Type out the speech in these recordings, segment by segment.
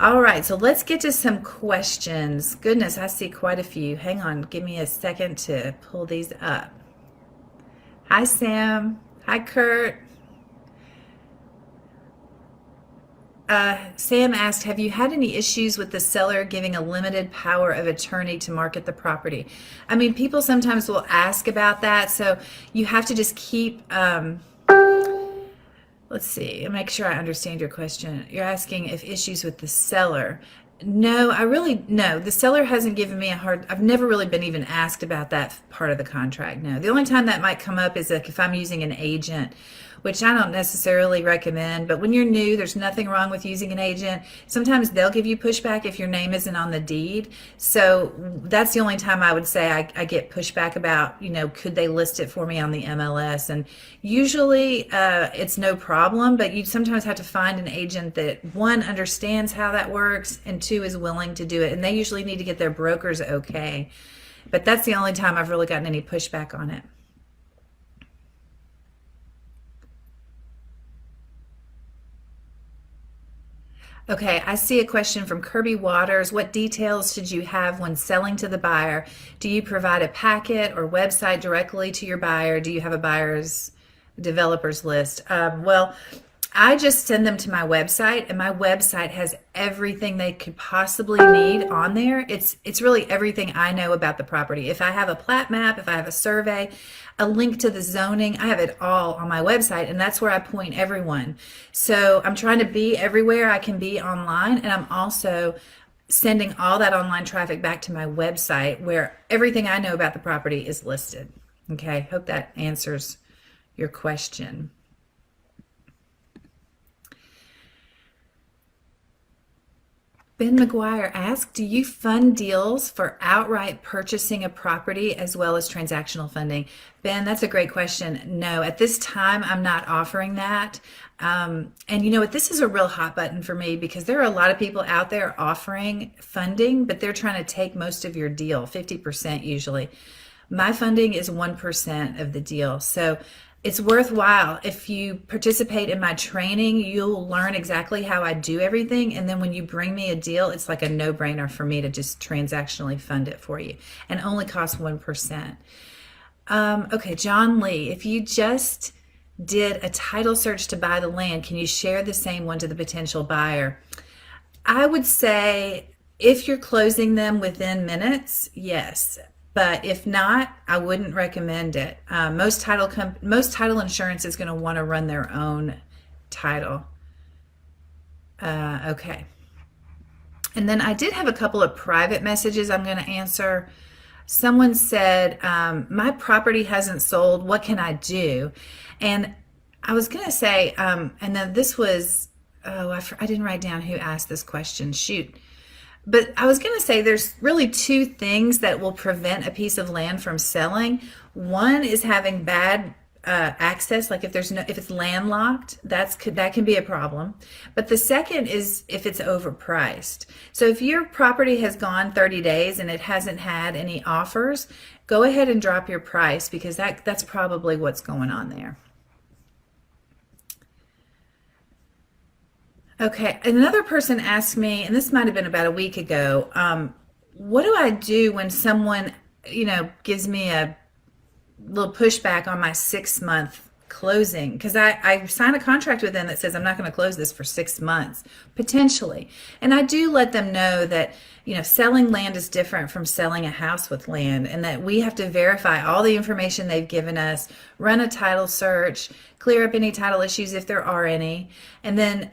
All right, so let's get to some questions. Goodness, I see quite a few. Hang on, give me a second to pull these up. Hi, Sam. Hi, Kurt. Sam asked, have you had any issues with the seller giving a limited power of attorney to market the property? I mean, people sometimes will ask about that, so you have to just keep, let's see, make sure I understand your question. You're asking if issues with the seller. No, no, the seller hasn't given me I've never really been even asked about that part of the contract. No, the only time that might come up is like if I'm using an agent, which I don't necessarily recommend, but when you're new, there's nothing wrong with using an agent. Sometimes they'll give you pushback if your name isn't on the deed. So that's the only time I would say I get pushback about, could they list it for me on the MLS? And usually it's no problem, but you sometimes have to find an agent that, one, understands how that works, and two, is willing to do it. And they usually need to get their brokers okay. But that's the only time I've really gotten any pushback on it. Okay, I see a question from Kirby Waters. What details should you have when selling to the buyer? Do you provide a packet or website directly to your buyer? Do you have a buyer's developers list? Well, I just send them to my website, and my website has everything they could possibly need on there. It's really everything I know about the property. If I have a plat map, if I have a survey, a link to the zoning, I have it all on my website, and that's where I point everyone. So I'm trying to be everywhere I can be online, and I'm also sending all that online traffic back to my website where everything I know about the property is listed. Okay, hope that answers your question. Ben McGuire asked, do you fund deals for outright purchasing a property as well as transactional funding? Ben, that's a great question. No, at this time, I'm not offering that. And you know what? This is a real hot button for me because there are a lot of people out there offering funding, but they're trying to take most of your deal, 50% usually. My funding is 1% of the deal. So it's worthwhile. If you participate in my training, you'll learn exactly how I do everything. And then when you bring me a deal, it's like a no-brainer for me to just transactionally fund it for you and only cost 1%. Okay, John Lee, if you just did a title search to buy the land, can you share the same one to the potential buyer? I would say if you're closing them within minutes, yes. But if not, I wouldn't recommend it. Most title insurance is going to want to run their own title. Okay. And then I did have a couple of private messages I'm going to answer. Someone said, my property hasn't sold. What can I do? And I was going to say, and then this was, I didn't write down who asked this question. Shoot. But I was going to say there's really two things that will prevent a piece of land from selling. One is having bad access, like if it's landlocked, that can be a problem. But the second is if it's overpriced. So if your property has gone 30 days and it hasn't had any offers, go ahead and drop your price because that's probably what's going on there. Okay, another person asked me, and this might have been about a week ago, what do I do when someone, gives me a little pushback on my 6-month closing? Because I sign a contract with them that says I'm not going to close this for 6 months, potentially. And I do let them know that, selling land is different from selling a house with land, and that we have to verify all the information they've given us, run a title search, clear up any title issues if there are any. And then,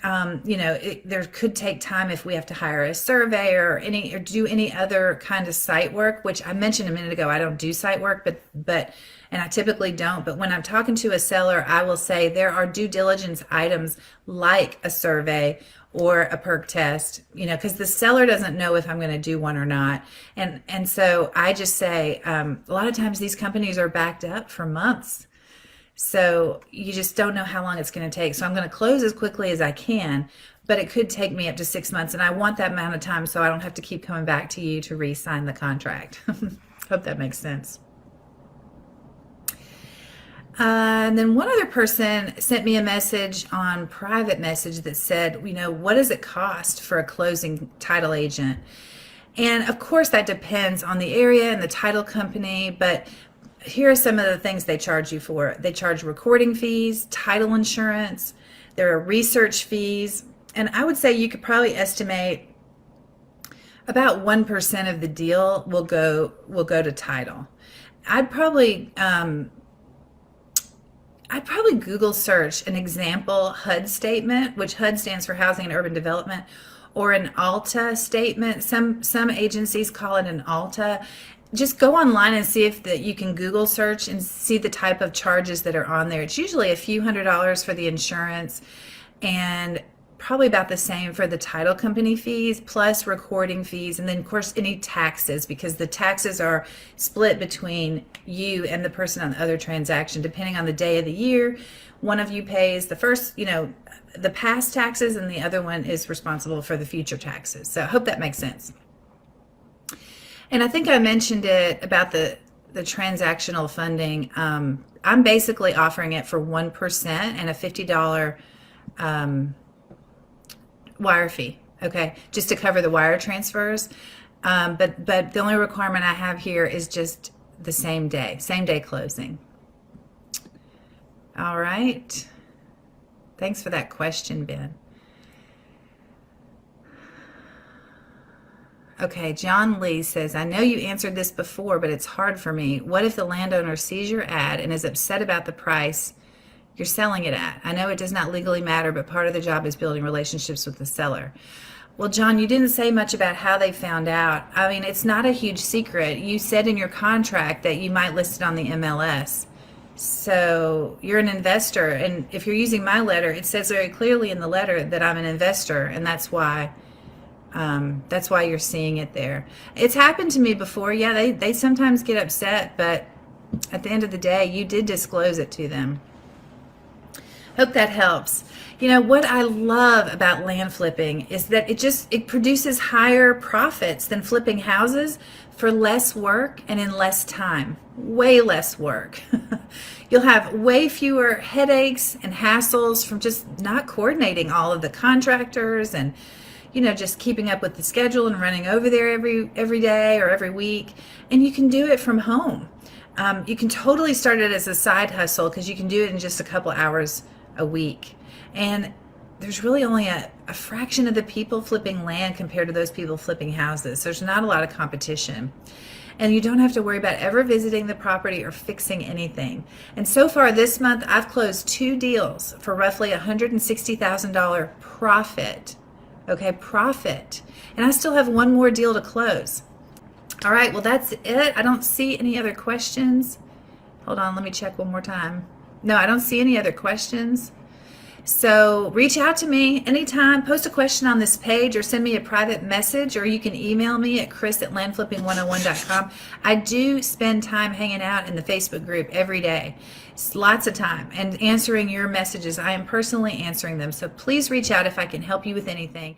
there could take time if we have to hire a surveyor or do any other kind of site work, which I mentioned a minute ago. I don't do site work, and I typically don't. But when I'm talking to a seller, I will say there are due diligence items like a survey or a perk test, because the seller doesn't know if I'm going to do one or not. And so I just say, a lot of times these companies are backed up for months. So you just don't know how long it's going to take. So I'm going to close as quickly as I can, but it could take me up to 6 months. And I want that amount of time so I don't have to keep coming back to you to re-sign the contract. Hope that makes sense. And then one other person sent me a message on private message that said, what does it cost for a closing title agent? And of course, that depends on the area and the title company, but here are some of the things they charge you for. They charge recording fees, title insurance, there are research fees, and I would say you could probably estimate about 1% of the deal will go to title. I'd probably Google search an example HUD statement, which HUD stands for Housing and Urban Development, or an ALTA statement. Some agencies call it an ALTA. Just go online and see if you can Google search and see the type of charges that are on there. It's usually a few $100s for the insurance and probably about the same for the title company fees plus recording fees, and then of course any taxes, because the taxes are split between you and the person on the other transaction depending on the day of the year. One of you pays the first, the past taxes, and the other one is responsible for the future taxes. So I hope that makes sense. And I think I mentioned it about the transactional funding. I'm basically offering it for 1% and a $50 wire fee, okay, just to cover the wire transfers. But the only requirement I have here is just the same day closing. All right. Thanks for that question, Ben. Okay, John Lee says, I know you answered this before, but it's hard for me. What if the landowner sees your ad and is upset about the price you're selling it at? I know it does not legally matter, but part of the job is building relationships with the seller. Well, John, you didn't say much about how they found out. I mean, it's not a huge secret. You said in your contract that you might list it on the MLS. So you're an investor, and if you're using my letter, it says very clearly in the letter that I'm an investor, and that's why you're seeing it there. It's happened to me before. Yeah, they sometimes get upset, but at the end of the day, you did disclose it to them. Hope that helps. What I love about land flipping is that it produces higher profits than flipping houses for less work and in less time. Way less work. You'll have way fewer headaches and hassles from just not coordinating all of the contractors and just keeping up with the schedule and running over there every day or every week. And you can do it from home. You can totally start it as a side hustle because you can do it in just a couple hours a week. And there's really only a fraction of the people flipping land compared to those people flipping houses. There's not a lot of competition. And you don't have to worry about ever visiting the property or fixing anything. And so far this month, I've closed 2 deals for roughly $160,000 profit. Okay, profit. And I still have 1 more deal to close. All right, well, that's it. I don't see any other questions. Hold on, let me check one more time. No, I don't see any other questions. So reach out to me anytime, post a question on this page or send me a private message, or you can email me at chris@landflipping101.com. I do spend time hanging out in the Facebook group every day. It's lots of time, and answering your messages. I am personally answering them. So please reach out if I can help you with anything.